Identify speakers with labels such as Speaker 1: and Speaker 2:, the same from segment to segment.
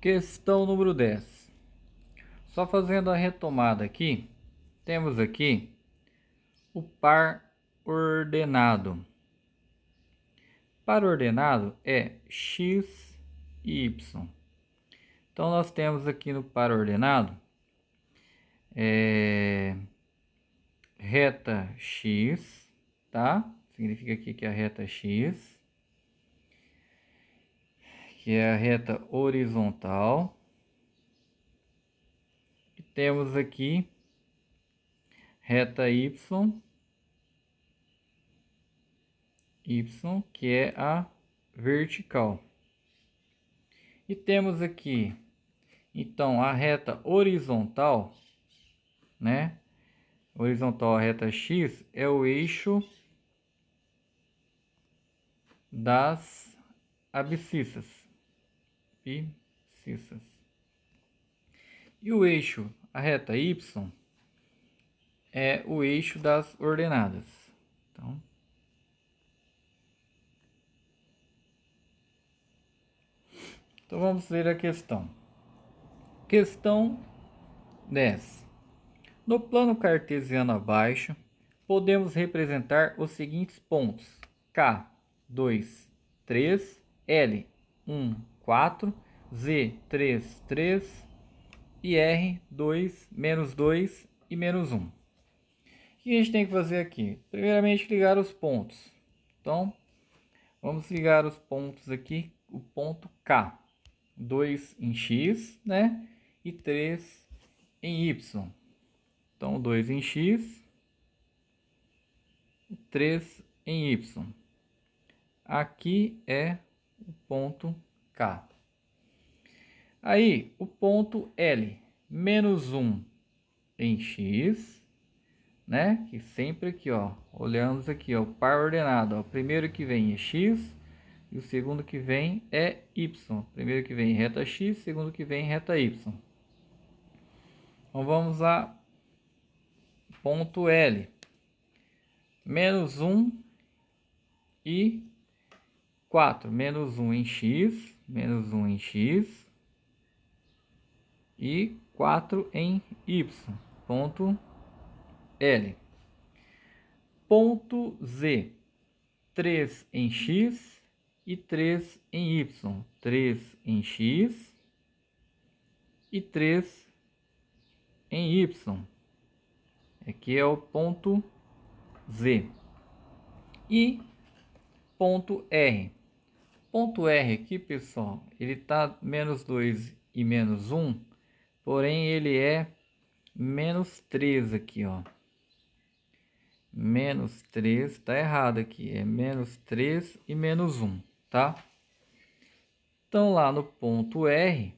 Speaker 1: Questão número 10. Só fazendo a retomada aqui, temos aqui o par ordenado. Par ordenado é x e y. Então nós temos aqui no par ordenado reta x, tá? Significa aqui que a reta x, que é a reta horizontal. E temos aqui reta y, que é a vertical. E temos aqui, então, a reta horizontal, né? Horizontal, a reta x é o eixo das abscissas. E o eixo, a reta y, é o eixo das ordenadas. Então vamos ler a questão. Questão 10. No plano cartesiano abaixo, podemos representar os seguintes pontos: K, 2, 3, L, 1, 4, Z, 3, 3 e R, 2, menos 2 e menos 1. O que a gente tem que fazer aqui? Primeiramente, ligar os pontos. Então, vamos ligar os pontos aqui, o ponto K. 2 em x, né? E 3 em y. Então, 2 em x e 3 em y. Aqui é o ponto K. Aí, o ponto L, menos 1 em x, né? Que sempre aqui, ó, olhamos aqui, ó, o par ordenado, ó. O primeiro que vem é x e o segundo que vem é y. O primeiro que vem reta x, o segundo que vem reta y. Então vamos lá, ponto L, menos 1 e 4, menos 1 em x, menos 1 em x e 4 em y, ponto L. Ponto Z, 3 em x e 3 em y, 3 em x e 3 em y. Aqui é o ponto Z. E ponto R. Ponto R aqui, pessoal, ele tá menos 2 e menos 1, porém ele é menos 3 aqui, ó. Menos 3, tá errado aqui, é menos 3 e menos 1, tá? Então lá no ponto R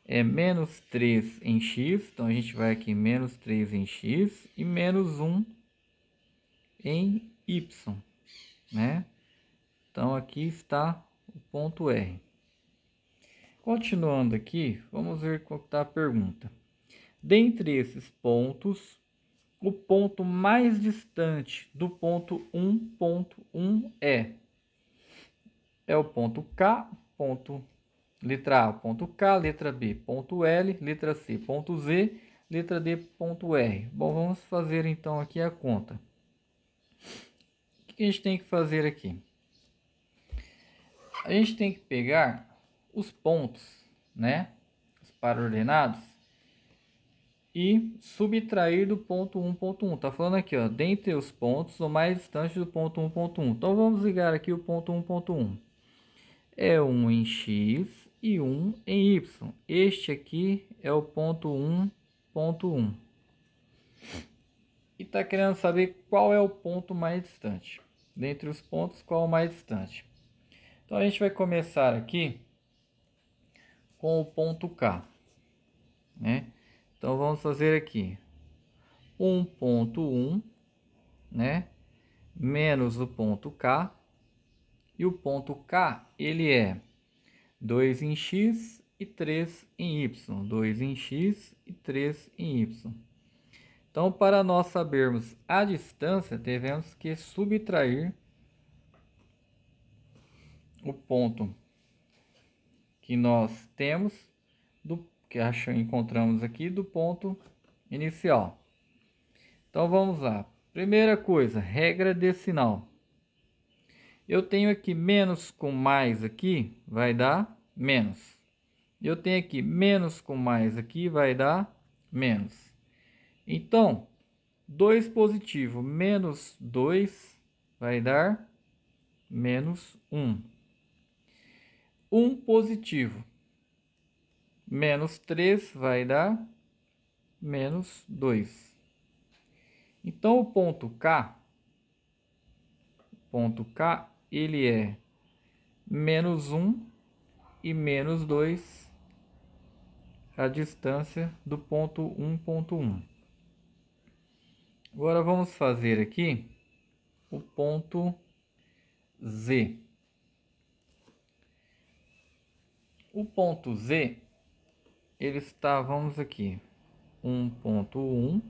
Speaker 1: é menos 3 em x, então a gente vai aqui menos 3 em x e menos 1 em y, né? Então aqui está o ponto R. Continuando aqui, vamos ver qual está a pergunta. Dentre esses pontos, o ponto mais distante do ponto 1.1 é o ponto K, letra A, ponto K, letra B, ponto L, letra C, ponto Z, letra D, ponto R. Bom, vamos fazer então aqui a conta. O que a gente tem que fazer aqui? A gente tem que pegar os pontos, né? Os par ordenados e subtrair do ponto 1.1. Tá falando aqui, ó, dentre os pontos, o mais distante do ponto 1.1. Então vamos ligar aqui o ponto 1.1. É 1 em x e 1 em y. Este aqui é o ponto 1.1. E tá querendo saber qual é o ponto mais distante. Dentre os pontos, qual é o mais distante? Então a gente vai começar aqui com o ponto K, né? Então vamos fazer aqui 1.1, né? Menos o ponto K. E o ponto K, ele é 2 em x e 3 em y. 2 em x e 3 em y. Então, para nós sabermos a distância, devemos que subtrair o ponto que nós temos, encontramos aqui do ponto inicial. Então vamos lá. Primeira coisa, regra de sinal. Eu tenho aqui menos com mais aqui, vai dar menos. Eu tenho aqui menos com mais aqui, vai dar menos. Então, 2 positivo menos 2 vai dar menos 1. 1 positivo menos 3 vai dar menos 2. Então, o ponto K, ele é menos 1 e menos 2, a distância do ponto 1.1. Agora vamos fazer aqui o ponto Z. O ponto Z, ele está, vamos aqui, 1.1,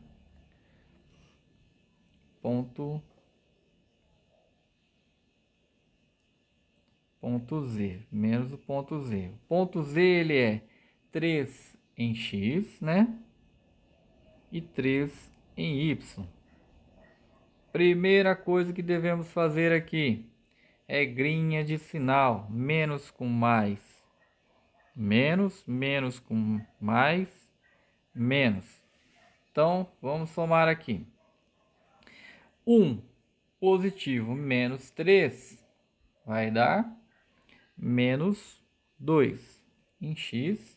Speaker 1: ponto Z, menos o ponto Z. O ponto Z, ele é 3 em X, né? E 3 em Y. Primeira coisa que devemos fazer aqui, regrinha de sinal, menos com mais, menos, menos com mais, menos. Então, vamos somar aqui. 1 positivo menos 3 vai dar menos 2 em X.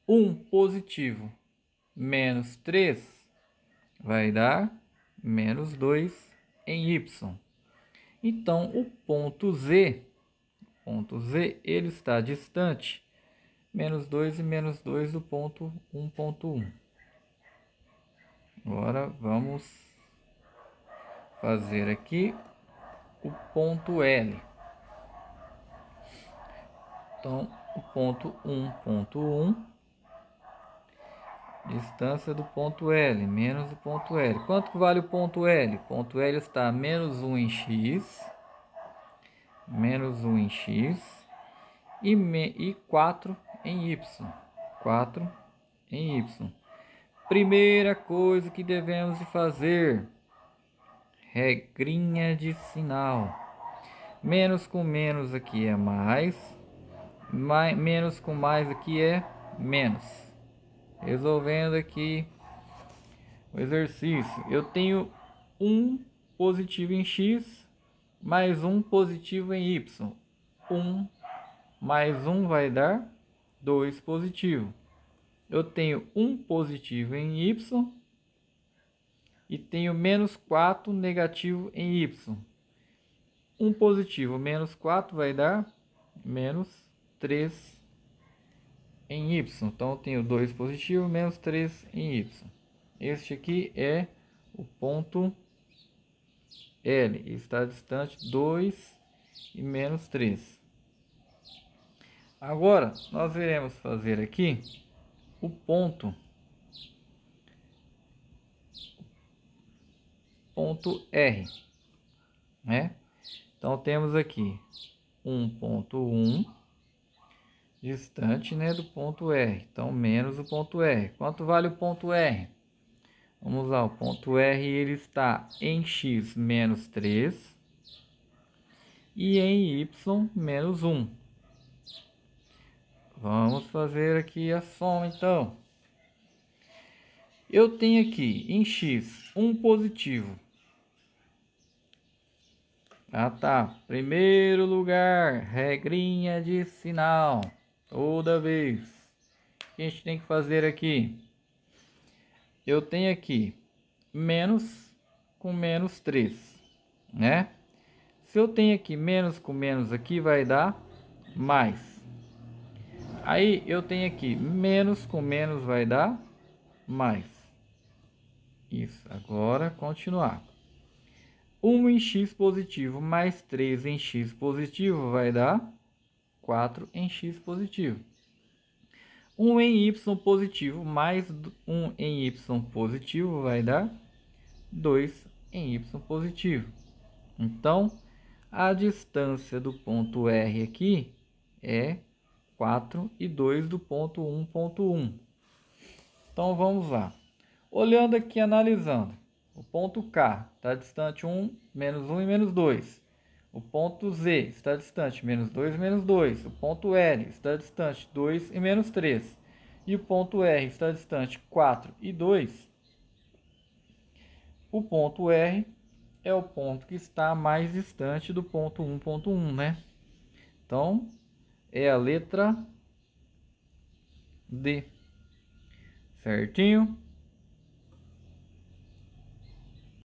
Speaker 1: 1 positivo menos 3 vai dar menos 2 em Y. Então, o ponto Z, ele está distante menos 2 e menos 2 do ponto 1.1. Agora, vamos fazer aqui o ponto L. Então, o ponto 1.1, distância do ponto L, menos o ponto L. Quanto que vale o ponto L? O ponto L está menos 1 em X, menos 1 em X e 4 em Y. 4 em Y. Primeira coisa que devemos fazer, regrinha de sinal. Menos com menos aqui é mais, menos com mais aqui é menos. Resolvendo aqui o exercício, eu tenho 1 positivo em X mais 1 positivo em Y. 1 mais 1 vai dar 2 positivo. Eu tenho 1 positivo em Y e tenho menos 4 negativo em Y. 1 positivo menos 4 vai dar menos 3 em Y. Então, eu tenho 2 positivo menos 3 em Y. Este aqui é o ponto L. Está distante 2 e menos 3. Agora, nós iremos fazer aqui o ponto R, né? Então, temos aqui 1.1 distante, né, do ponto R. Então, menos o ponto R. Quanto vale o ponto R? Vamos lá, o ponto R, ele está em X menos 3 e em Y menos 1. Vamos fazer aqui a soma, então. Eu tenho aqui em X 1 positivo. Ah, tá. Primeiro lugar, regrinha de sinal. Toda vez. O que a gente tem que fazer aqui? Eu tenho aqui menos com menos 3, né? Se eu tenho aqui menos com menos aqui, vai dar mais. Aí eu tenho aqui menos com menos vai dar mais. Isso. Agora continuar. 1 em X positivo mais 3 em X positivo vai dar 4 em X positivo. 1 em Y positivo mais 1 em Y positivo vai dar 2 em Y positivo. Então, a distância do ponto R aqui é 4 e 2 do ponto 1.1. Então vamos lá. Olhando aqui, analisando. O ponto K está distante 1, menos 1 e menos 2. O ponto Z está distante menos 2 e menos 2. O ponto L está distante 2 e menos 3. E o ponto R está distante 4 e 2. O ponto R é o ponto que está mais distante do ponto 1.1, né? Então, é a letra D. Certinho?